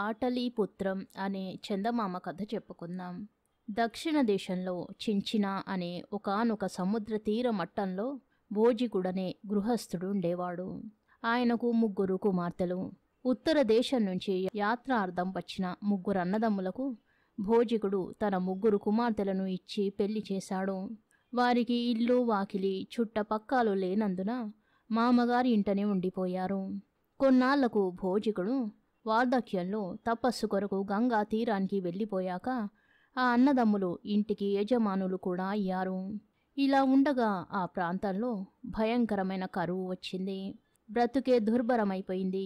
పాటలీపుత్రం అనే చందమామ కథ చెప్పుకుందాం. దక్షిణ దేశంలో చించినా అనే ఒకానొక సముద్ర తీర మట్టంలో భోజికుడనే గృహస్థుడు ఉండేవాడు. ఆయనకు 3 కుమార్తెలు. ఉత్తర దేశం నుంచి యాత్రార్థం వచ్చిన 3 అన్నదమ్ములకు భోజికుడు తన 3 కుమార్తెలను ఇచ్చి పెళ్లి చేశాడు. వారికి ఇల్లు వాకిలి చుట్టపక్కాలు లేనందున మామగారి ఇంటనే ఉండిపోయారు. కొన్నాళ్లకు భోజికుడు వార్ధక్యంలో తపస్సు కొరకు గంగా తీరానికి వెళ్ళిపోయాక ఆ అన్నదమ్ములు ఇంటికి యజమానులు కూడా అయ్యారు. ఇలా ఉండగా ఆ ప్రాంతంలో భయంకరమైన కరువు వచ్చింది. బ్రతుకే దుర్భరమైపోయింది.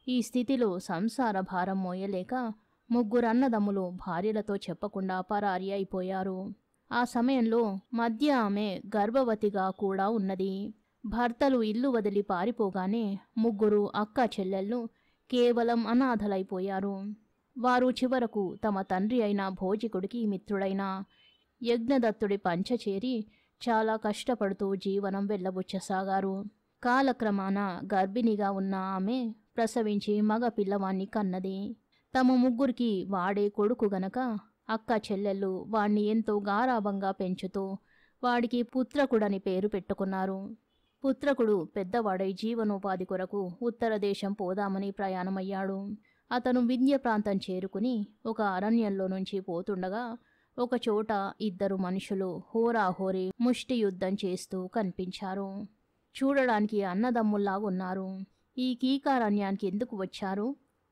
ఈ స్థితిలో సంసార భారం మోయలేక 3 అన్నదమ్ములు భార్యలతో చెప్పకుండా పరారి అయిపోయారు. ఆ సమయంలో మధ్య ఆమె గర్భవతిగా కూడా ఉన్నది. భర్తలు ఇల్లు వదిలి పారిపోగానే 3 అక్క చెల్లెళ్ళు కేవలం అనాథలైపోయారు. వారు చివరకు తమ తండ్రి అయిన భోజికుడికి మిత్రుడైన యజ్ఞదత్తుడి పంచ చేరి చాలా కష్టపడుతూ జీవనం వెళ్ళబుచ్చసాగారు. కాలక్రమాన గర్భిణిగా ఉన్న ఆమె ప్రసవించి మగ పిల్లవాణ్ణి కన్నది. తమ 3కి వాడే కొడుకు గనక అక్క చెల్లెళ్ళు వాణ్ణి ఎంతో గారాబంగా పెంచుతూ వాడికి పుత్రకుడని పేరు పెట్టుకున్నారు. పుత్రకుడు పెద్దవాడై జీవనోపాధి కొరకు ఉత్తర దేశం పోదామని ప్రయాణమయ్యాడు. అతను వింధ్య ప్రాంతం చేరుకుని ఒక అరణ్యంలో నుంచి పోతుండగా ఒకచోట 2 మనుషులు హోరాహోరీ ముష్టి యుద్ధం చేస్తూ కనిపించారు. చూడడానికి అన్నదమ్ముల్లా ఉన్నారు. ఈ కీకారణ్యానికి ఎందుకు వచ్చారు,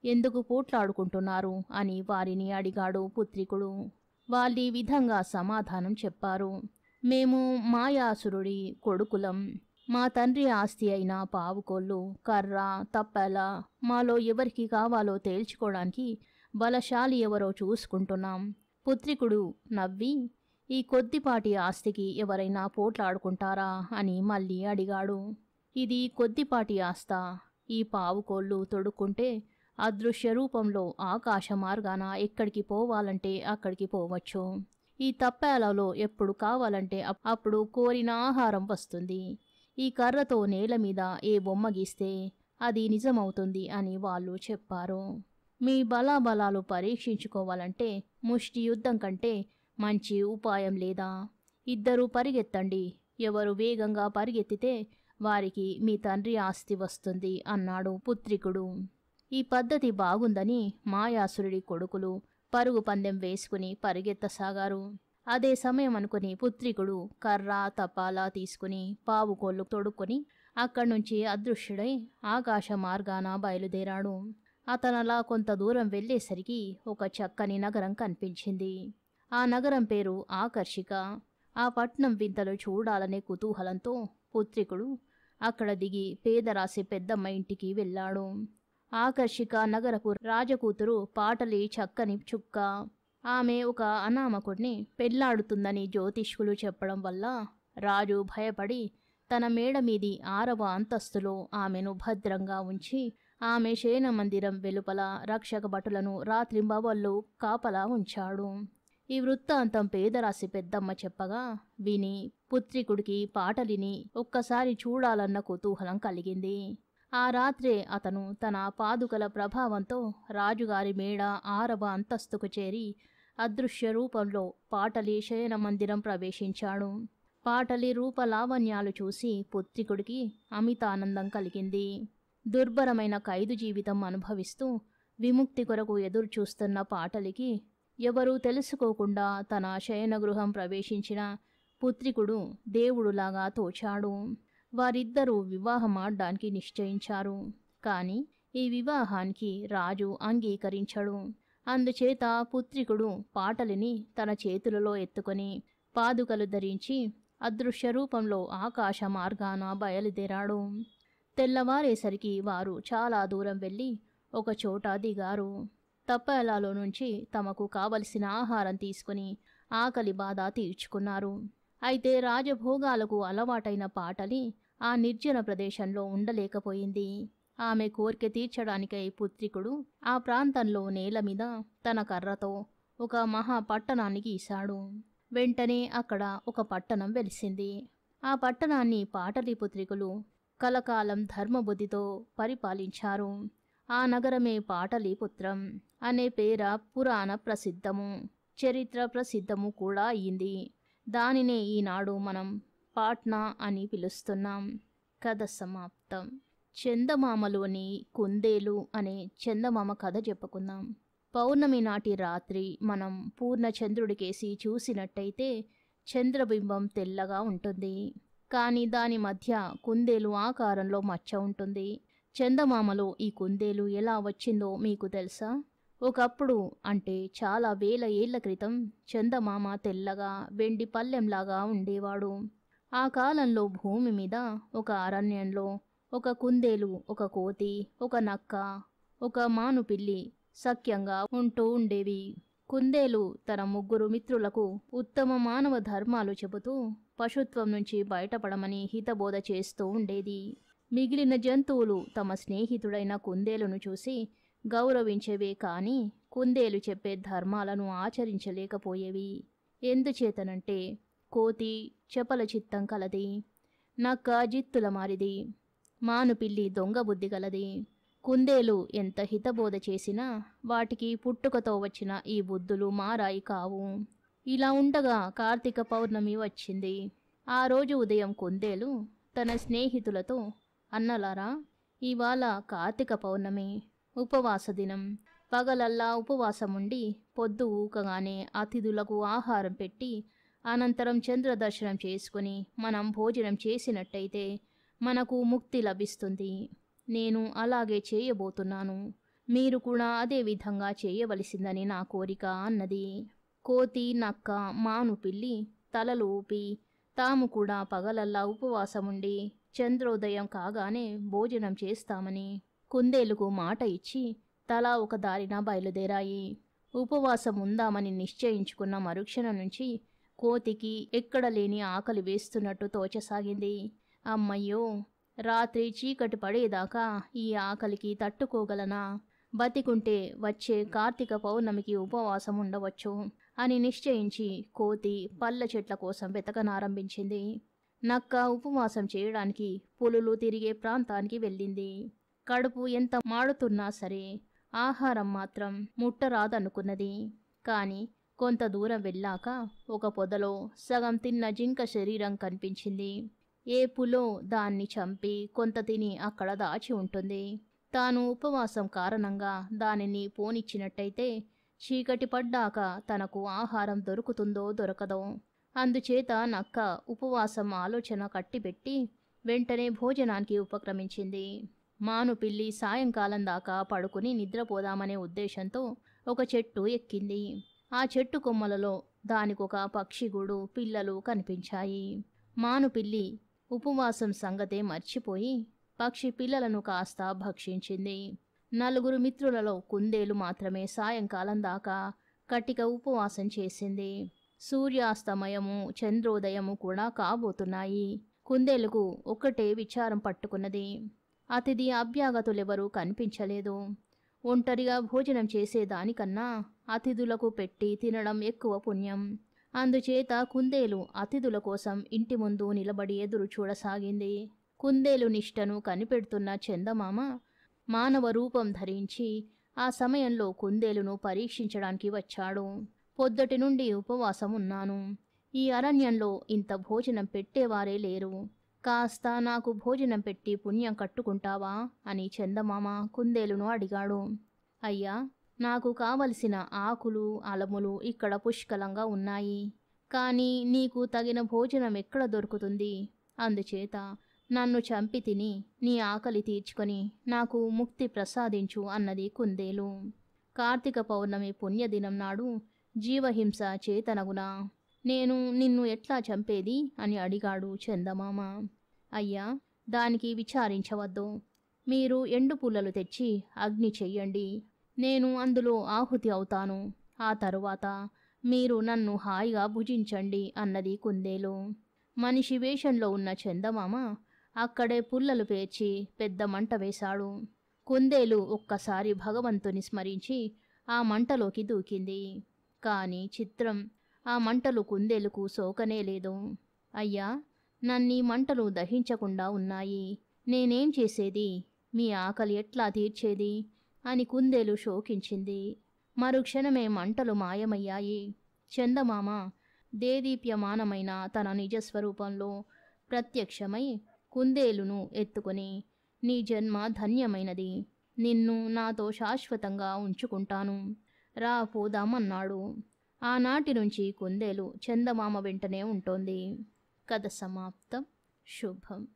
ఎందుకు పోట్లాడుకుంటున్నారు అని వారిని అడిగాడు పుత్రికుడు. వాళ్ళీ విధంగా సమాధానం చెప్పారు. మేము మాయాసురుడి కొడుకులం. మా తండ్రి ఆస్తి అయిన పావుకోళ్ళు, కర్ర, తప్పెల మాలో ఎవరికి కావాలో తేల్చుకోవడానికి బలశాలి ఎవరో చూసుకుంటున్నాం. పుత్రికుడు నవ్వి, ఈ కొద్దిపాటి ఆస్తికి ఎవరైనా పోట్లాడుకుంటారా అని మళ్ళీ అడిగాడు. ఇది కొద్దిపాటి ఆస్తా? ఈ పావుకోళ్ళు తొడుక్కుంటే అదృశ్య రూపంలో ఆకాశ మార్గాన ఎక్కడికి పోవాలంటే అక్కడికి పోవచ్చు. ఈ తప్పేలలో ఎప్పుడు కావాలంటే అప్పుడు కోరిన ఆహారం వస్తుంది. ఈ కర్రతో నేల మీద ఏ బొమ్మ గీస్తే అది నిజమవుతుంది అని వాళ్ళు చెప్పారు. మీ బలాబలాలు పరీక్షించుకోవాలంటే ముష్టి యుద్ధం కంటే మంచి ఉపాయం లేదా? 2 పరిగెత్తండి. ఎవరు వేగంగా పరిగెత్తితే వారికి మీ తండ్రి ఆస్తి వస్తుంది అన్నాడు పుత్రికుడు. ఈ పద్ధతి బాగుందని మాయాసురుడి కొడుకులు పరుగు పందెం వేసుకుని పరిగెత్తసాగారు. అదే సమయం అనుకుని పుత్రికుడు కర్ర తపాలా తీసుకుని పావుకోళ్ళు తొడుక్కొని అక్కడ్నుంచి అదృశ్యుడై ఆకాశ మార్గాన బయలుదేరాడు. అతనలా కొంత దూరం వెళ్ళేసరికి ఒక చక్కని నగరం కనిపించింది. ఆ నగరం పేరు ఆకర్షిక. ఆ పట్నం వింతలు చూడాలనే కుతూహలంతో పుత్రికుడు అక్కడ దిగి పేదరాశి పెద్దమ్మ ఇంటికి వెళ్ళాడు. ఆకర్షిక నగరపు రాజకూతురు పాటలి చక్కని చుక్క. ఆమె ఒక అనామకుడిని పెళ్లాడుతుందని జ్యోతిష్కులు చెప్పడం వల్ల రాజు భయపడి తన మేడ మీది 6వ అంతస్తులో ఆమెను భద్రంగా ఉంచి ఆమె శయన మందిరం వెలుపల రక్షక భటులను రాత్రింబవళ్ళు కాపలా ఉంచాడు. ఈ వృత్తాంతం పేదరాశి పెద్దమ్మ చెప్పగా విని పుత్రికుడికి పాటలిని ఒక్కసారి చూడాలన్న కుతూహలం కలిగింది. ఆ రాత్రే అతను తన పాదుకల ప్రభావంతో రాజుగారి మేడ 6వ అంతస్తుకు చేరి అదృశ్య రూపంలో పాటలి శయన మందిరం ప్రవేశించాడు. పాటలి రూపలావణ్యాలు చూసి పుత్రికుడికి అమితానందం కలిగింది. దుర్భరమైన ఖైదు జీవితం అనుభవిస్తూ విముక్తి కొరకు ఎదురు చూస్తున్న పాటలికి ఎవరూ తెలుసుకోకుండా తన శయనగృహం ప్రవేశించిన పుత్రికుడు దేవుడులాగా తోచాడు. వారిద్దరూ వివాహమాడ్డానికి నిశ్చయించారు. కాని ఈ వివాహానికి రాజు అంగీకరించడు. అందుచేత పుత్రికుడు పాటలిని తన చేతులలో ఎత్తుకొని పాదుకలు ధరించి అదృశ్య రూపంలో ఆకాశ మార్గాన బయలుదేరాడు. తెల్లవారేసరికి వారు చాలా దూరం వెళ్ళి ఒక చోట దిగారు. తప్పేలాలో నుంచి తమకు కావలసిన ఆహారం తీసుకుని ఆకలి బాధ తీర్చుకున్నారు. అయితే రాజభోగాలకు అలవాటైన పాటలి ఆ నిర్జన ప్రదేశంలో ఉండలేకపోయింది. ఆమె కోరిక తీర్చడానికై పుత్రికుడు ఆ ప్రాంతంలో నేల మీద తన కర్రతో ఒక మహా పట్టణాన్ని గీశాడు. వెంటనే అక్కడ ఒక పట్టణం వెలిసింది. ఆ పట్టణాన్ని పాటలీపుత్రికులు కలకాలం ధర్మబుద్ధితో పరిపాలించారు. ఆ నగరమే పాటలీపుత్రం అనే పేర పురాణ ప్రసిద్ధము, చరిత్ర ప్రసిద్ధము కూడా అయింది. దానినే ఈనాడు మనం పాట్నా అని పిలుస్తున్నాం. కథ సమాప్తం. చందమామలోని కుందేలు అనే చందమామ కథ చెప్పుకుందాం. పౌర్ణమి నాటి రాత్రి మనం పూర్ణ చంద్రుడికేసి చూసినట్టయితే చంద్రబింబం తెల్లగా ఉంటుంది. కానీ దాని మధ్య కుందేలు ఆకారంలో మచ్చ ఉంటుంది. చందమామలో ఈ కుందేలు ఎలా వచ్చిందో మీకు తెలుసా? ఒకప్పుడు, అంటే చాలా వేల ఏళ్ల క్రితం, చందమామ తెల్లగా వెండి పళ్ళెంలాగా ఉండేవాడు. ఆ కాలంలో భూమి మీద ఒక అరణ్యంలో ఒక కుందేలు, ఒక కోతి, ఒక నక్క, ఒక మానుపిల్లి సఖ్యంగా ఉంటూ ఉండేవి. కుందేలు తన ముగ్గురు మిత్రులకు ఉత్తమ మానవ ధర్మాలు చెబుతూ పశుత్వం నుంచి బయటపడమని హితబోధ చేస్తూ ఉండేది. మిగిలిన జంతువులు తమ స్నేహితుడైన కుందేలును చూసి గౌరవించేవే కానీ కుందేలు చెప్పే ధర్మాలను ఆచరించలేకపోయేవి. ఎందుచేతనంటే కోతి చపల చిత్తం కలది, నక్క జిత్తుల మారిది, మానుపిల్లి దొంగ బుద్ధి గలది. కుందేలు ఎంత హితబోధ చేసినా వాటికి పుట్టుకతో వచ్చిన ఈ బుద్ధులు మారాయి కావు. ఇలా ఉండగా కార్తీక పౌర్ణమి వచ్చింది. ఆ రోజు ఉదయం కుందేలు తన స్నేహితులతో, అన్నలారా, ఇవాళ కార్తీక పౌర్ణమి, ఉపవాస దినం. పగలల్లా ఉపవాసముండి పొద్దు ఊకగానే అతిథులకు ఆహారం పెట్టి అనంతరం చంద్రదర్శనం చేసుకుని మనం భోజనం చేసినట్టయితే మనకు ముక్తి లభిస్తుంది. నేను అలాగే చేయబోతున్నాను. మీరు కూడా అదే విధంగా చేయవలసిందని నా కోరిక అన్నది. కోతి, నక్క, మానుపిల్లి తలలు ఊపి తాము కూడా పగలల్లా ఉపవాసముండి చంద్రోదయం కాగానే భోజనం చేస్తామని కుందేలుకు మాట ఇచ్చి తలా ఒక దారిన బయలుదేరాయి. ఉపవాసం ఉందామని నిశ్చయించుకున్న మరుక్షణం నుంచి కోతికి ఎక్కడ లేని ఆకలి వేస్తున్నట్టు తోచసాగింది. అమ్మయ్యో, రాత్రి చీకటి పడేదాకా ఈ ఆకలికి తట్టుకోగలనా? బతికుంటే వచ్చే కార్తీక పౌర్ణమికి ఉపవాసం ఉండవచ్చు అని నిశ్చయించి కోతి పళ్ళ చెట్ల కోసం వెతకనారంభించింది. నక్క ఉపవాసం చేయడానికి పులులు తిరిగే ప్రాంతానికి వెళ్ళింది. కడుపు ఎంత మాడుతున్నా సరే ఆహారం మాత్రం ముట్టరాదనుకున్నది. కానీ కొంత దూరం వెళ్ళాక ఒక పొదలో సగం తిన్న జింక శరీరం కనిపించింది. ఏ పులో దాన్ని చంపి కొంత తిని అక్కడ దాచి ఉంటుంది. తాను ఉపవాసం కారణంగా దానిని పోనిచ్చినట్టయితే చీకటి పడ్డాక తనకు ఆహారం దొరుకుతుందో దొరకదో. అందుచేత నక్క ఉపవాసం ఆలోచన కట్టిపెట్టి వెంటనే భోజనానికి ఉపక్రమించింది. మానుపిల్లి సాయంకాలం దాకా పడుకుని నిద్రపోదామనే ఉద్దేశంతో ఒక చెట్టు ఎక్కింది. ఆ చెట్టు కొమ్మలలో దానికొక పక్షిగూడు, పిల్లలు కనిపించాయి. మానుపిల్లి ఉపవాసం సంగతే మర్చిపోయి పక్షి పిల్లలను కాస్త భక్షించింది. నలుగురు మిత్రులలో కుందేలు మాత్రమే సాయంకాలం దాకా కటిక ఉపవాసం చేసింది. సూర్యాస్తమయము, చంద్రోదయము కూడా కాబోతున్నాయి. కుందేలుకు ఒక్కటే విచారం పట్టుకున్నది. అతిథి అభ్యాగతులెవరూ కనిపించలేదు. ఒంటరిగా భోజనం చేసేదానికన్నా అతిథులకు పెట్టి తినడం ఎక్కువ పుణ్యం. అందుచేత కుందేలు అతిథుల కోసం ఇంటి ముందు నిలబడి ఎదురు చూడసాగింది. కుందేలు నిష్టను కనిపెడుతున్న చందమామ మానవ రూపం ధరించి ఆ సమయంలో కుందేలును పరీక్షించడానికి వచ్చాడు. పొద్దటి నుండి ఉపవాసం ఉన్నాను. ఈ అరణ్యంలో ఇంత భోజనం పెట్టేవారే లేరు. కాస్త నాకు భోజనం పెట్టి పుణ్యం కట్టుకుంటావా అని చందమామ కుందేలును అడిగాడు. అయ్యా, నాకు కావలసిన ఆకులు, అలములు ఇక్కడ పుష్కలంగా ఉన్నాయి. కానీ నీకు తగిన భోజనం ఎక్కడ దొరుకుతుంది? అందుచేత నన్ను చంపి తిని నీ ఆకలి తీర్చుకొని నాకు ముక్తి ప్రసాదించు అన్నది కుందేలు. కార్తీక పౌర్ణమి పుణ్యదినం నాడు జీవహింస చేతనగునా? నేను నిన్ను ఎట్లా చంపేది అని అడిగాడు చందమామ. అయ్యా, దానికి విచారించవద్దు. మీరు ఎండు పుల్లలు తెచ్చి అగ్ని చెయ్యండి. నేను అందులో ఆహుతి అవుతాను. ఆ తరువాత మీరు నన్ను హాయిగా భుజించండి అన్నది కుందేలు. మనిషి వేషంలో ఉన్న చందమామ అక్కడే పుల్లలు పేర్చి పెద్ద మంట వేశాడు. కుందేలు ఒక్కసారి భగవంతుని స్మరించి ఆ మంటలోకి దూకింది. కానీ చిత్రం, ఆ మంటలు కుందేలుకు సోకనే లేదు. అయ్యా, నన్నీ మంటలు దహించకుండా ఉన్నాయి. నేనేం చేసేది? మీ ఆకలి ఎట్లా తీర్చేది? అని కుందేలు శోకించింది. మరుక్షణమే మంటలు మాయమయ్యాయి. చందమామ దేదీప్యమానమైన తన నిజస్వరూపంలో ప్రత్యక్షమై కుందేలును ఎత్తుకొని, నీ జన్మ ధన్యమైనది, నిన్ను నాతో శాశ్వతంగా ఉంచుకుంటాను, రా పోదామన్నాడు. ఆనాటి నుంచి కుందేలు చందమామ వెంటనే ఉంటోంది. కథ సమాప్తం. శుభం.